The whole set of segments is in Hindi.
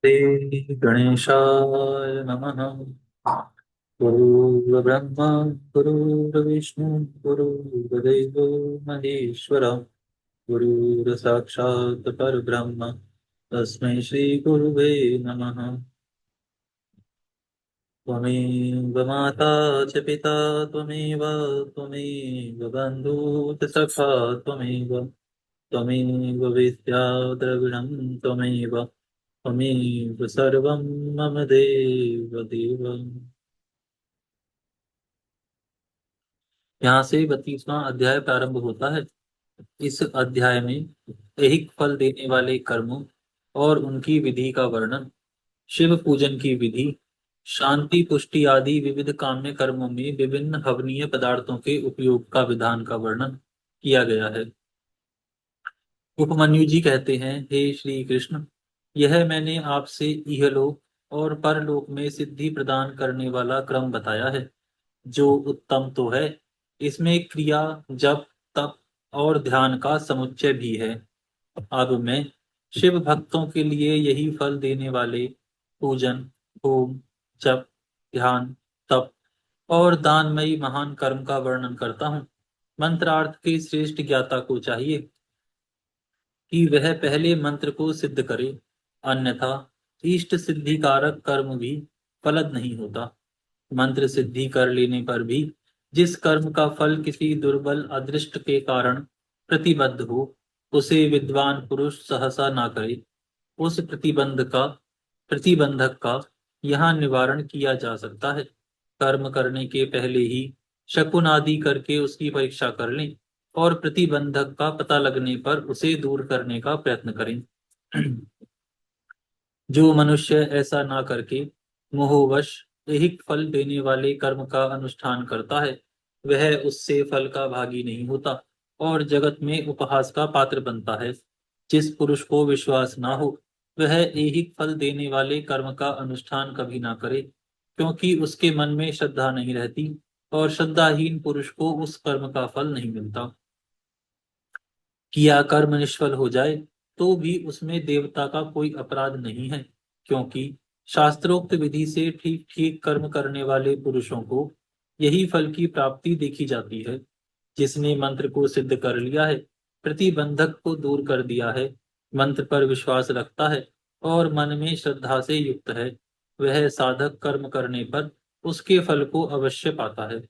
श्री गणेशाय नमः। गुरुर्ब्रह्मा गुरुर्विष्णु गुरुर्देवो महेश्वर गुरुर्साक्षात् परब्रह्म तस्मै श्री गुरुवे नमः। त्वमेव माता च पिता त्वमेव त्वमेव बन्धुः सखा त्वमेव त्वमेव विद्या द्रविणं त्वमेव त्वमेव सर्वं मम देव देव। यहाँ से 32वां अध्याय प्रारंभ होता है। इस अध्याय में ऐहिक फल देने वाले कर्मों और उनकी विधि का वर्णन, शिव पूजन की विधि, शांति पुष्टि आदि विविध काम्य कर्मों में विभिन्न हवनीय पदार्थों के उपयोग का विधान का वर्णन किया गया है। उपमन्यु जी कहते हैं, हे श्री कृष्ण, यह मैंने आपसे इहलोक और परलोक में सिद्धि प्रदान करने वाला क्रम बताया है, जो उत्तम तो है। इसमें क्रिया, जप, तप और ध्यान का समुच्चय भी है। अब मैं शिव भक्तों के लिए यही फल देने वाले पूजन, होम, जप, ध्यान, तप और दानमयी महान कर्म का वर्णन करता हूँ। मंत्रार्थ के श्रेष्ठ ज्ञाता को चाहिए कि वह पहले मंत्र को सिद्ध करे, अन्यथा इष्ट सिद्धिकारक कर्म भी फलद नहीं होता। मंत्र सिद्धि कर लेने पर भी जिस कर्म का फल किसी दुर्बल अदृष्ट के कारण प्रतिबद्ध हो, उसे विद्वान पुरुष सहसा ना करे। उस प्रतिबंधक का यहाँ निवारण किया जा सकता है। कर्म करने के पहले ही शकुन आदि करके उसकी परीक्षा कर लें और प्रतिबंधक का पता लगने पर उसे दूर करने का प्रयत्न करें। जो मनुष्य ऐसा ना करके मोहवश ऐहिक फल देने वाले कर्म का अनुष्ठान करता है, वह उससे फल का भागी नहीं होता और जगत में उपहास का पात्र बनता है। जिस पुरुष को विश्वास ना हो, वह ऐहिक फल देने वाले कर्म का अनुष्ठान कभी ना करे, क्योंकि उसके मन में श्रद्धा नहीं रहती और श्रद्धाहीन पुरुष को उस कर्म का फल नहीं मिलता। किया कर्म निष्फल हो जाए तो भी उसमें देवता का कोई अपराध नहीं है, क्योंकि शास्त्रोक्त विधि से ठीक ठीक कर्म करने वाले पुरुषों को यही फल की प्राप्ति देखी जाती है। जिसने मंत्र को सिद्ध कर लिया है, प्रतिबंधक को दूर कर दिया है, मंत्र पर विश्वास रखता है और मन में श्रद्धा से युक्त है, वह साधक कर्म करने पर उसके फल को अवश्य पाता है।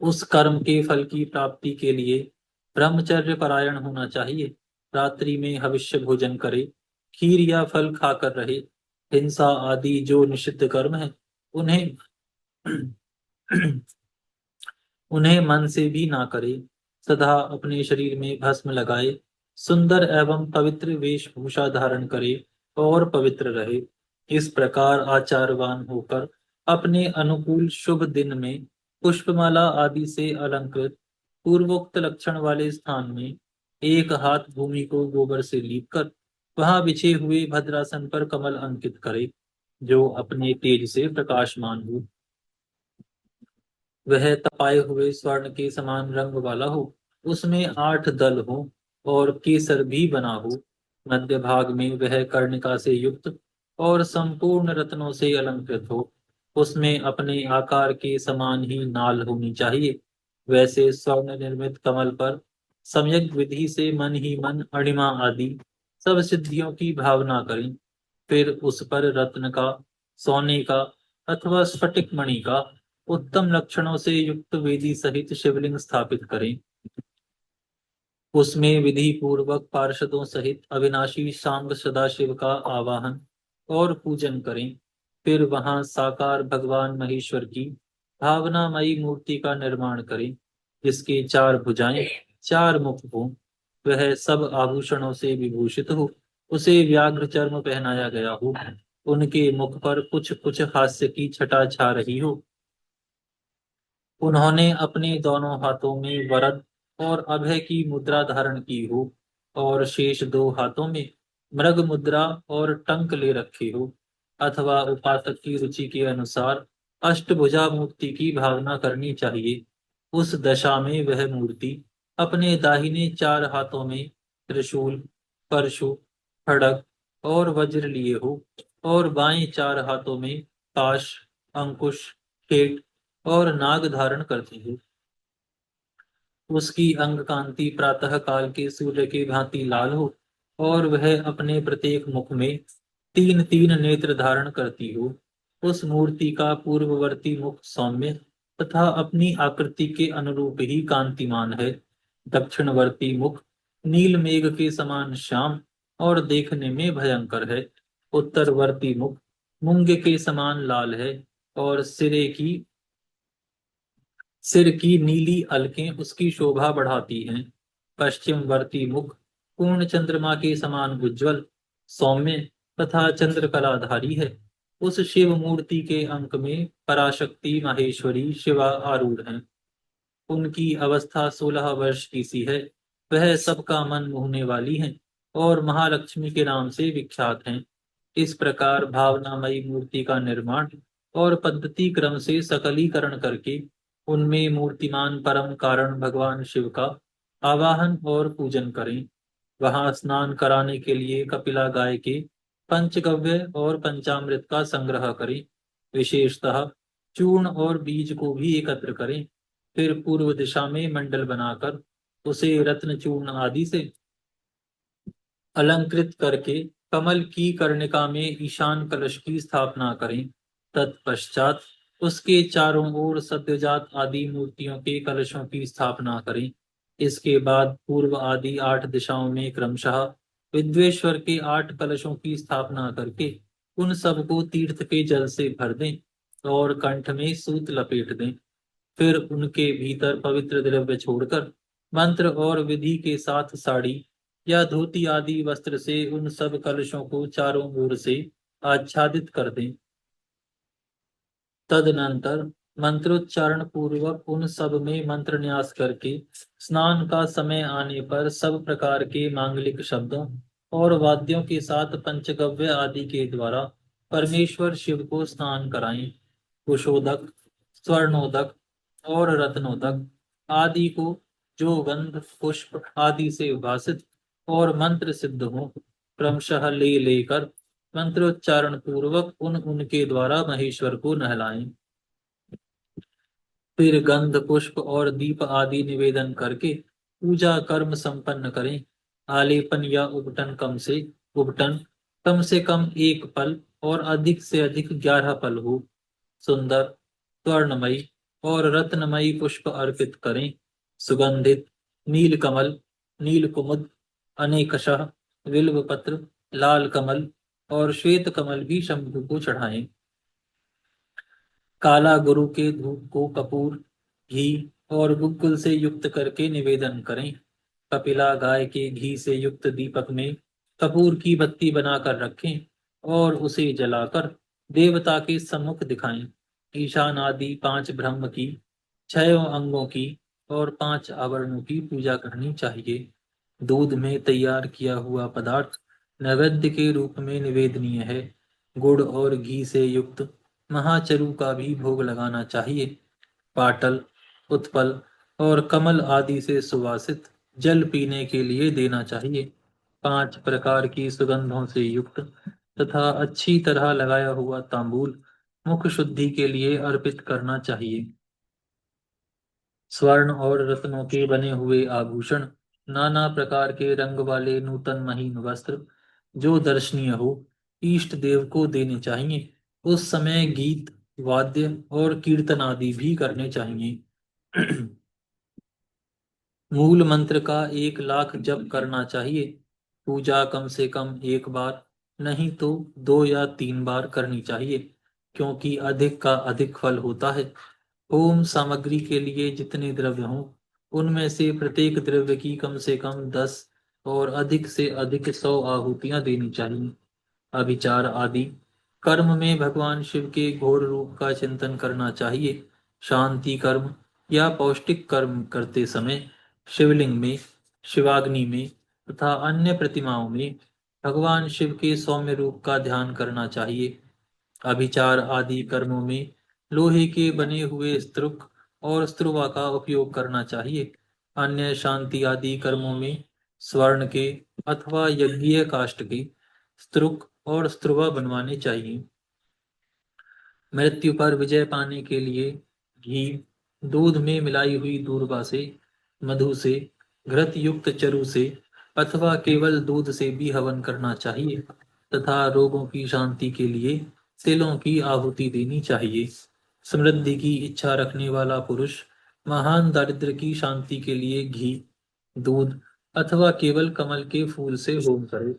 उस कर्म के फल की प्राप्ति के लिए ब्रह्मचर्य परायण होना चाहिए। रात्रि में हविष्य भोजन करे, खीर या फल खाकर रहे। हिंसा आदि जो निषिद्ध कर्म है, उन्हें उन्हें मन से भी ना करे। सदा अपने शरीर में भस्म लगाए, सुंदर एवं पवित्र वेशभूषा धारण करे और पवित्र रहे। इस प्रकार आचारवान होकर अपने अनुकूल शुभ दिन में पुष्पमाला आदि से अलंकृत पूर्वोक्त लक्षण वाले स्थान में एक हाथ भूमि को गोबर से लीपकर वहां बिछे हुए भद्रासन पर कमल अंकित करे, जो अपने तेज से प्रकाशमान हो। वह तपाए हुए स्वर्ण के समान रंग वाला हो, उसमें 8 दल हो और केसर भी बना हो। मध्य भाग में वह कर्णिका से युक्त और संपूर्ण रत्नों से अलंकृत हो। उसमें अपने आकार के समान ही नाल होनी चाहिए। वैसे स्वर्ण निर्मित कमल पर सम्यक विधि से मन ही मन अणिमा आदि सब सिद्धियों की भावना करें। फिर उस पर रत्न का, सोने का अथवा स्फटिक मणि का उत्तम लक्षणों से युक्त वेदी सहित शिवलिंग स्थापित करें। उसमें विधि पूर्वक पार्षदों सहित अविनाशी सांब सदाशिव का आवाहन और पूजन करें। फिर वहां साकार भगवान महेश्वर की भावनामयी मूर्ति का निर्माण करें, जिसके 4 भुजाएं, 4 मुख हो, वह सब आभूषणों से विभूषित हो, उसे व्याघ्र चर्म पहनाया गया हो, उनके मुख पर कुछ कुछ हास्य की छटा छा रही हो। उन्होंने अपने दोनों हाथों में वरद और अभय की मुद्रा धारण की हो और शेष 2 हाथों में मृग मुद्रा और टंक ले रखे हो, अथवा उपासक की रुचि के अनुसार अष्टभुजा मूर्ति की भावना करनी चाहिए। उस दशा में वह मूर्ति अपने दाहिने 4 हाथों में त्रिशूल, परशु, खड्ग और वज्र लिए हो, और बाएं 4 हाथों में पाश, अंकुश, खेट और नाग धारण करती हो। उसकी अंग कांति प्रातः काल के सूर्य की भांति लाल हो, और वह अपने प्रत्येक मुख में तीन तीन नेत्र धारण करती हो। उस मूर्ति का पूर्ववर्ती मुख सौम्य तथा अपनी आकृति के अनुरूप ही कांतिमान है। दक्षिणवर्ती मुख नील मेघ के समान श्याम और देखने में भयंकर है। उत्तरवर्ती मुख मूंगे के समान लाल है, और सिर की नीली अलकें उसकी शोभा बढ़ाती हैं। पश्चिमवर्ती मुख पूर्ण चंद्रमा के समान उज्ज्वल, सौम्य तथा चंद्रकलाधारी है। उस शिव मूर्ति के अंक में पराशक्ति माहेश्वरी शिवा आरूढ़ हैं। उनकी अवस्था 16 वर्ष की सी है। वह सबका मन मोहने वाली हैं और महालक्ष्मी के नाम से विख्यात हैं। इस प्रकार भावनामयी मूर्ति का निर्माण और पद्धति क्रम से सकलीकरण करके उनमें मूर्तिमान परम कारण भगवान शिव का आवाहन और पूजन करें। वहां स्नान कराने के लिए कपिला गाय के पंचगव्य और पंचामृत का संग्रह करें। विशेषतः चूर्ण और बीज को भी एकत्र करें। फिर पूर्व दिशा में मंडल बनाकर उसे रत्न चूर्ण आदि से अलंकृत करके कमल की कर्णिका में ईशान कलश की स्थापना करें। तत्पश्चात उसके चारों ओर सद्योजात आदि मूर्तियों के कलशों की स्थापना करें। इसके बाद पूर्व आदि 8 दिशाओं में क्रमशः विद्वेश्वर के 8 कलशों की स्थापना करके उन सबको तीर्थ के जल से भर दें और कंठ में सूत लपेट दें। फिर उनके भीतर पवित्र द्रव्य छोड़कर मंत्र और विधि के साथ साड़ी या धोती आदि वस्त्र से उन सब कलशों को चारों ओर से आच्छादित कर दें। तदनंतर मंत्रोच्चारण पूर्वक उन सब में मंत्र न्यास करके स्नान का समय आने पर सब प्रकार के मांगलिक शब्दों और वाद्यों के साथ पंचगव्य आदि के द्वारा परमेश्वर शिव को स्नान कराएं। कुशोदक, स्वर्णोदक और रत्नोदक आदि को जो गंध पुष्प आदि से उभासित और मंत्र सिद्ध हो, क्रमशः ले लेकर मंत्रोच्चारण पूर्वक उन उनके द्वारा महेश्वर को नहलाएं। फिर गंध पुष्प और दीप आदि निवेदन करके पूजा कर्म संपन्न करें। आलेपन या उपटन कम से कम 1 पल और अधिक से अधिक 11 पल हो। सुंदर, स्वर्णमयी और रत्नमयी पुष्प अर्पित करें। सुगंधित नीलकमल, नीलकुमुद, अनेकशः, बिल्वपत्र, लाल कमल और श्वेत कमल भी शंभु को चढ़ाएं। काला गुरु के धूप को कपूर, घी और गुग्गुल से युक्त करके निवेदन करें। कपिला गाय के घी से युक्त दीपक में कपूर की बत्ती बनाकर रखें और उसे जलाकर देवता के सम्मुख दिखाएं। ईशान आदि 5 ब्रह्म की, 6 अंगों की और 5 आवरणों की पूजा करनी चाहिए। दूध में तैयार किया हुआ पदार्थ नैवेद्य के रूप में निवेदनीय है। गुड़ और घी से युक्त महाचरु का भी भोग लगाना चाहिए। पाटल, उत्पल और कमल आदि से सुवासित जल पीने के लिए देना चाहिए। 5 प्रकार की सुगंधों से युक्त तथा अच्छी तरह लगाया हुआ तांबूल मुख शुद्धि के लिए अर्पित करना चाहिए। स्वर्ण और रत्नों के बने हुए आभूषण, नाना प्रकार के रंग वाले नूतन महीन वस्त्र जो दर्शनीय हो, इष्ट देव को देने चाहिए। उस समय गीत, वाद्य और कीर्तन आदि भी करने चाहिए। मूल मंत्र का 1 लाख जप करना चाहिए। पूजा कम से कम 1 बार, नहीं तो 2 या 3 बार करनी चाहिए, क्योंकि अधिक का अधिक फल होता है। होम सामग्री के लिए जितने द्रव्य हों, उनमें से प्रत्येक द्रव्य की कम से कम 10 और अधिक से अधिक 100 आहुतियां देनी चाहिए। अभिचार आदि कर्म में भगवान शिव के घोर रूप का चिंतन करना चाहिए। शांति कर्म या पौष्टिक कर्म करते समय शिवलिंग में, शिवाग्नि में तथा अन्य प्रतिमाओं में भगवान शिव के सौम्य रूप का ध्यान करना चाहिए। अभिचार आदि कर्मों में लोहे के बने हुए स्तृक और स्त्रुवा का उपयोग करना चाहिए। अन्य शांति आदि कर्मों में स्वर्ण के अथवा यज्ञीय काष्ठ के स्तृक और स्त्रुवा बनवाने चाहिए। मृत्यु पर विजय पाने के लिए घी, दूध में मिलाई हुई दूर्वा से, मधु से, घृत युक्त चरु से अथवा केवल दूध से भी हवन करना चाहिए तथा रोगों की शांति के लिए तिलों की आहुति देनी चाहिए। समृद्धि की इच्छा रखने वाला पुरुष महान दारिद्र्य की शांति के लिए घी, दूध अथवा केवल कमल के फूल से होम करे।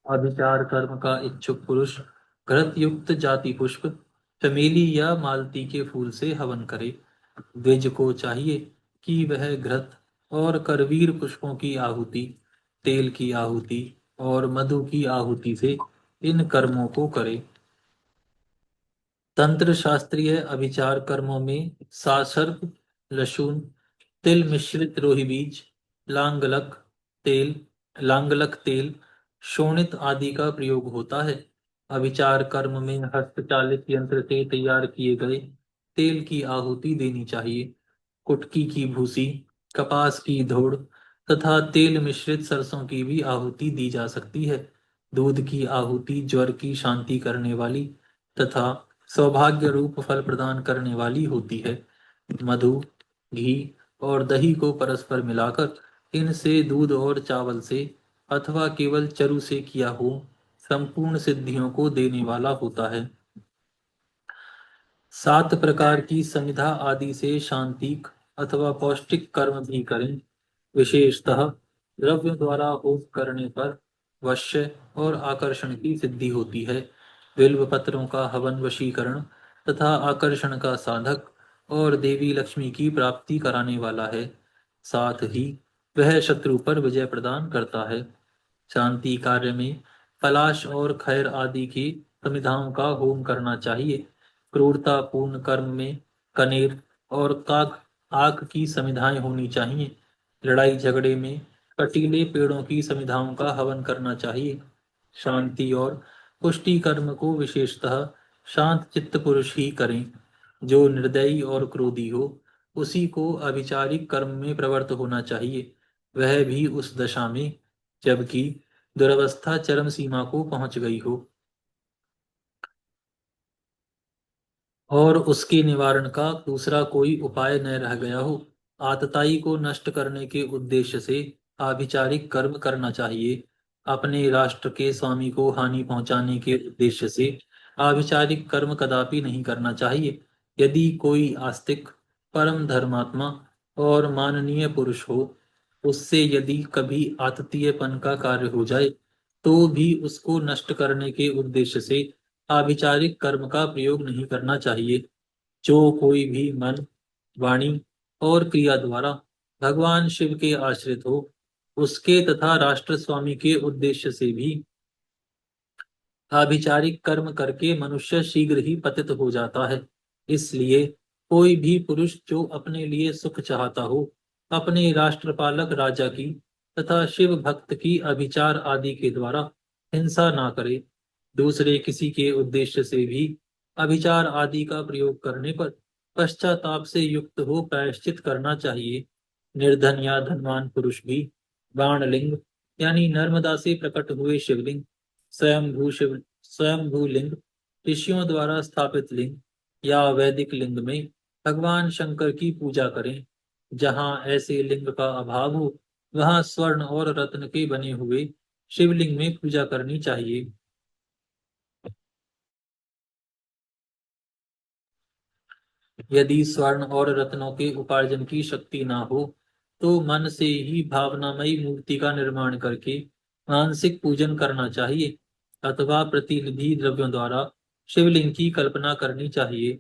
अभिचार कर्म का इच्छुक पुरुष घृत युक्त जाति पुष्प, चमेली या मालती के फूल से हवन करे। द्विज को चाहिए कि वह घृत और करवीर पुष्पों की आहुति, तेल की आहुति और मधु की आहुति से इन कर्मों को करे। तंत्र शास्त्रीय अभिचार कर्मों में सासर्प, लहसुन, तिल मिश्रित रोही बीज, लांगलक तेल लांगलक तेल, शोणित आदि का प्रयोग होता है। अभिचार कर्म में हस्तचालित यंत्र से तैयार किए गए तेल की आहुति देनी चाहिए। कुटकी की भूसी, कपास की धोड़ तथा तेल मिश्रित सरसों की भी आहुति दी जा सकती है। दूध की आहुति ज्वर की शांति करने वाली तथा सौभाग्य रूप फल प्रदान करने वाली होती है। मधु, घी और दही को परस्पर मिलाकर इनसे दूध और चावल से अथवा केवल चरु से किया हो संपूर्ण सिद्धियों को देने वाला होता है। 7 प्रकार की समिधा आदि से शांतिक अथवा पौष्टिक कर्म भी करें। विशेषतः द्रव्य द्वारा होम करने पर वश्य और आकर्षण की सिद्धि होती है। बिल्व पत्रों का हवन वशीकरण तथा आकर्षण का साधक और देवी लक्ष्मी की प्राप्ति कराने वाला है। साथ ही वह शत्रु पर विजय प्रदान करता है। शांति कार्य में पलाश और खैर आदि की समिधाओं का होम करना चाहिए। क्रूरतापूर्ण कर्म में कनेर और काक आक की समिधाएं होनी चाहिए। लड़ाई झगड़े में कटीले पेड़ों की समिधाओं का हवन करना चाहिए। शांति और पुष्टि कर्म को विशेषतः शांत चित्त पुरुष ही करें। जो निर्दयी और क्रोधी हो उसी को अभिचारिक कर्म में प्रवृत्त होना चाहिए, वह भी उस दशा में जबकि दुरवस्था चरम सीमा को पहुंच गई हो और उसके निवारण का दूसरा कोई उपाय न रह गया हो। आतताई को नष्ट करने के उद्देश्य से आभिचारिक कर्म करना चाहिए। अपने राष्ट्र के स्वामी को हानि पहुंचाने के उद्देश्य से आभिचारिक कर्म कदापि नहीं करना चाहिए। यदि कोई आस्तिक, परम धर्मात्मा और माननीय पुरुष हो, उससे यदि कभी आततीयपन का कार्य हो जाए तो भी उसको नष्ट करने के उद्देश्य से आभिचारिक कर्म का प्रयोग नहीं करना चाहिए। जो कोई भी मन, वाणी और क्रिया द्वारा भगवान शिव के आश्रित हो, उसके तथा राष्ट्र स्वामी के उद्देश्य से भी आभिचारिक कर्म करके मनुष्य शीघ्र ही पतित हो जाता है। इसलिए कोई भी पुरुष जो अपने लिए सुख चाहता हो, अपने राष्ट्रपालक राजा की तथा शिव भक्त की अभिचार आदि के द्वारा हिंसा ना करे। दूसरे किसी के उद्देश्य से भी अभिचार आदि का प्रयोग करने पर पश्चाताप से युक्त हो प्रायश्चित करना चाहिए। निर्धन या धनवान पुरुष भी बाणलिंग यानी नर्मदा से प्रकट हुए शिवलिंग, स्वयंभू लिंग, ऋषियों द्वारा स्थापित लिंग या वैदिक लिंग में भगवान शंकर की पूजा करें। जहाँ ऐसे लिंग का अभाव हो वहाँ स्वर्ण और रत्न के बने हुए शिवलिंग में पूजा करनी चाहिए। यदि स्वर्ण और रत्नों के उपार्जन की शक्ति ना हो तो मन से ही भावनामयी मूर्ति का निर्माण करके मानसिक पूजन करना चाहिए अथवा प्रतिनिधि द्रव्यों द्वारा शिवलिंग की कल्पना करनी चाहिए।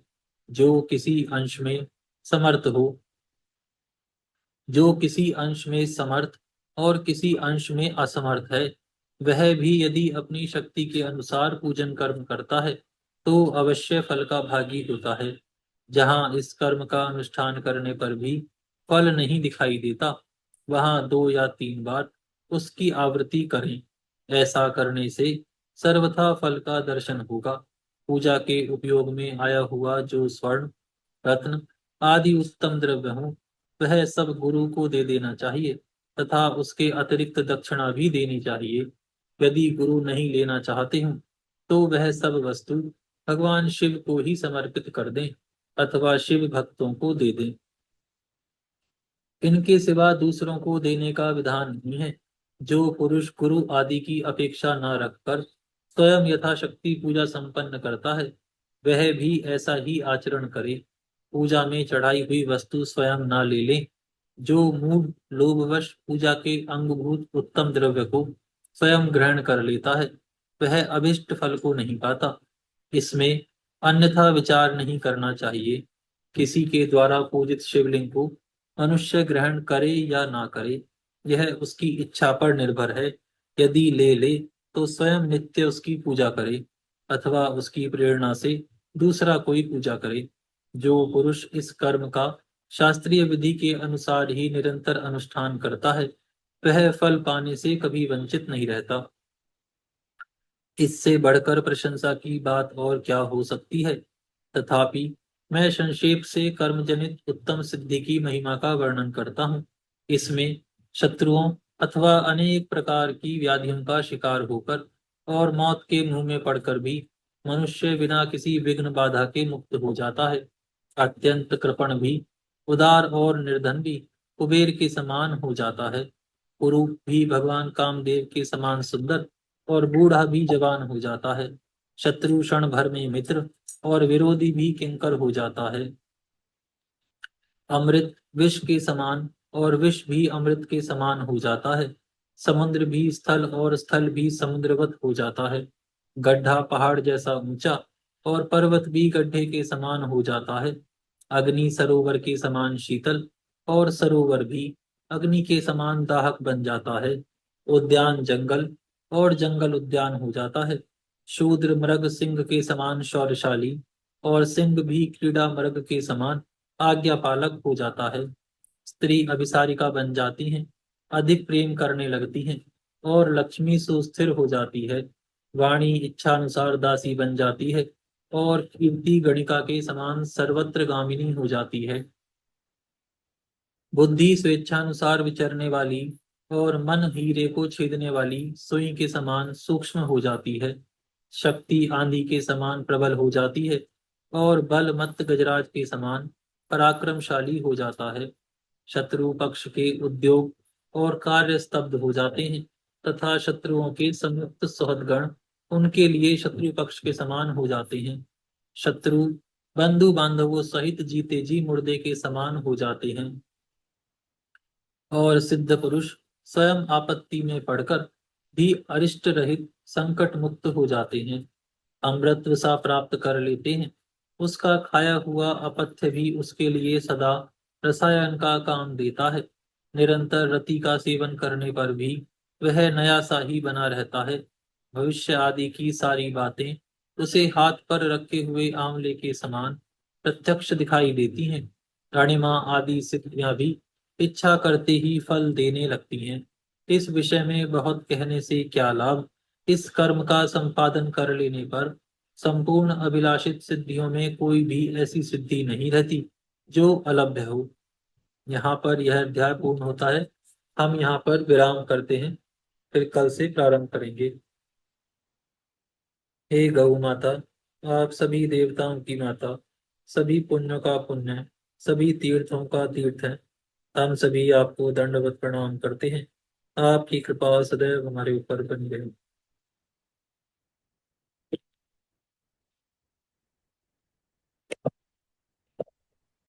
जो किसी अंश में समर्थ हो जो किसी अंश में समर्थ और किसी अंश में असमर्थ है, वह भी यदि अपनी शक्ति के अनुसार पूजन कर्म करता है तो अवश्य फल का भागी होता है। जहाँ इस कर्म का अनुष्ठान करने पर भी फल नहीं दिखाई देता, वहाँ 2 या 3 बार उसकी आवृत्ति करें। ऐसा करने से सर्वथा फल का दर्शन होगा। पूजा के उपयोग में आया हुआ जो स्वर्ण, रत्न आदि उत्तम द्रव्य हो, वह सब गुरु को दे देना चाहिए तथा उसके अतिरिक्त दक्षिणा भी देनी चाहिए। यदि गुरु नहीं लेना चाहते हो तो वह सब वस्तु भगवान शिव को ही समर्पित कर दें अथवा शिव भक्तों को दे दें। इनके सिवा दूसरों को देने का विधान नहीं है। जो पुरुष गुरु आदि की अपेक्षा न रखकर स्वयं यथाशक्ति पूजा संपन्न करता है, वह भी ऐसा ही आचरण करे। पूजा में चढ़ाई हुई वस्तु स्वयं न ले ले। जो मूढ़ लोभवश पूजा के अंगभूत उत्तम द्रव्य को स्वयं ग्रहण कर लेता है, वह अभिष्ट फल को नहीं पाता। इसमें अन्यथा विचार नहीं करना चाहिए। किसी के द्वारा पूजित शिवलिंग को मनुष्य ग्रहण करे या ना करे, यह उसकी इच्छा पर निर्भर है। यदि ले ले तो स्वयं नित्य उसकी पूजा करे अथवा उसकी प्रेरणा से दूसरा कोई पूजा करे। जो पुरुष इस कर्म का शास्त्रीय विधि के अनुसार ही निरंतर अनुष्ठान करता है, वह फल पाने से कभी वंचित नहीं रहता। इससे बढ़कर प्रशंसा की बात और क्या हो सकती है। तथापि मैं संक्षेप से कर्मजनित उत्तम सिद्धि की महिमा का वर्णन करता हूँ। इसमें शत्रुओं अथवा अनेक प्रकार की व्याधियों का शिकार होकर और मौत के मुंह में पड़कर भी मनुष्य बिना किसी विघ्न बाधा के मुक्त हो जाता है। अत्यंत कृपण भी, उदार और निर्धन भी कुबेर के समान हो जाता है। कुरूप भी भगवान कामदेव के समान सुंदर और बूढ़ा भी जवान हो जाता है। शत्रु क्षण भर में मित्र और विरोधी भी किंकर हो जाता है। अमृत विष के समान और विष भी अमृत के समान हो जाता है। समुद्र भी स्थल और स्थल भी समुद्रवत हो जाता है। गड्ढा पहाड़ जैसा ऊंचा और पर्वत भी गड्ढे के समान हो जाता है। अग्नि सरोवर के समान शीतल और सरोवर भी अग्नि के समान दाहक बन जाता है। उद्यान जंगल और जंगल उद्यान हो जाता है। शूद्र मृग सिंह के समान शौर्यशाली और सिंह भी क्रीड़ा मृग के समान आज्ञापालक हो जाता है। स्त्री अभिसारिका बन जाती हैं, अधिक प्रेम करने लगती हैं और लक्ष्मी सुस्थिर हो जाती है। वाणी इच्छानुसार दासी बन जाती है और कीर्ति गणिका के समान सर्वत्र गामिनी हो जाती है। बुद्धि स्वेच्छानुसार विचरने वाली और मन हीरे को छेदने वाली सुई के समान सूक्ष्म हो जाती है। शक्ति आंधी के समान प्रबल हो जाती है और बल मत्त गजराज के समान पराक्रमशाली हो जाता है। शत्रु पक्ष के उद्योग और कार्य स्तब्ध हो जाते हैं तथा शत्रुओं के संयुक्त सौहदगण उनके लिए शत्रु पक्ष के समान हो जाते हैं। शत्रु बंधु बांधवों सहित जीते जी मुर्दे के समान हो जाते हैं और सिद्ध पुरुष स्वयं आपत्ति में पड़कर भी अरिष्ट रहित संकट मुक्त हो जाते हैं। अमृत सा प्राप्त कर लेते हैं। उसका खाया हुआ अपथ्य भी उसके लिए सदा रसायन का काम देता है। निरंतर रति का सेवन करने पर भी वह नया सा ही बना रहता है। भविष्य आदि की सारी बातें उसे हाथ पर रखे हुए आंवले के समान प्रत्यक्ष दिखाई देती हैं। राणिमा आदि सिद्धियां भी इच्छा करते ही फल देने लगती हैं। इस विषय में बहुत कहने से क्या लाभ। इस कर्म का संपादन कर लेने पर संपूर्ण अभिलाषित सिद्धियों में कोई भी ऐसी सिद्धि नहीं रहती जो अलभ्य हो। यहाँ पर यह अध्याय पूर्ण होता है। हम यहाँ पर विराम करते हैं, फिर कल से प्रारंभ करेंगे। हे गौ माता, आप सभी देवताओं की माता, सभी पुण्यों का पुण्य, सभी तीर्थों का तीर्थ है। हम सभी आपको दंडवत प्रणाम करते हैं। आपकी कृपा सदैव हमारे ऊपर बनी रहे।